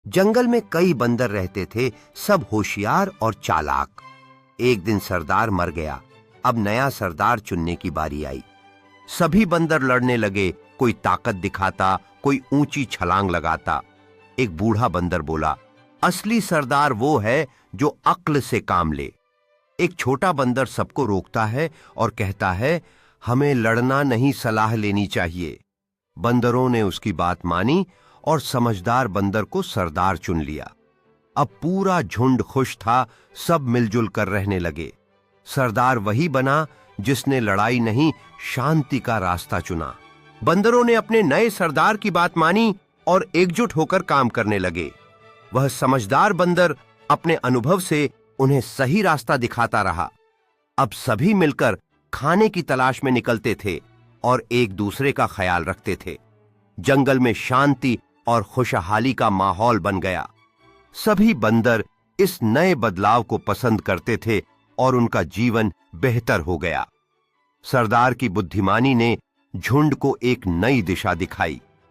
जंगल में कई बंदर रहते थे, सब होशियार और चालाक। एक दिन सरदार मर गया। अब नया सरदार चुनने की बारी आई। सभी बंदर लड़ने लगे, कोई ताकत दिखाता, कोई ऊंची छलांग लगाता। एक बूढ़ा बंदर बोला, असली सरदार वो है जो अक्ल से काम ले। एक छोटा बंदर सबको रोकता है और कहता है, हमें लड़ना नहीं, सलाह लेनी चाहिए। बंदरों ने उसकी बात मानी और समझदार बंदर को सरदार चुन लिया। अब पूरा झुंड खुश था, सब मिलजुल कर रहने लगे। सरदार वही बना जिसने लड़ाई नहीं, शांति का रास्ता चुना। बंदरों ने अपने नए सरदार की बात मानी और एकजुट होकर काम करने लगे। वह समझदार बंदर अपने अनुभव से उन्हें सही रास्ता दिखाता रहा। अब सभी मिलकर खाने की तलाश में निकलते थे और एक दूसरे का ख्याल रखते थे। जंगल में शांति और खुशहाली का माहौल बन गया। सभी बंदर इस नए बदलाव को पसंद करते थे और उनका जीवन बेहतर हो गया। सरदार की बुद्धिमानी ने झुंड को एक नई दिशा दिखाई।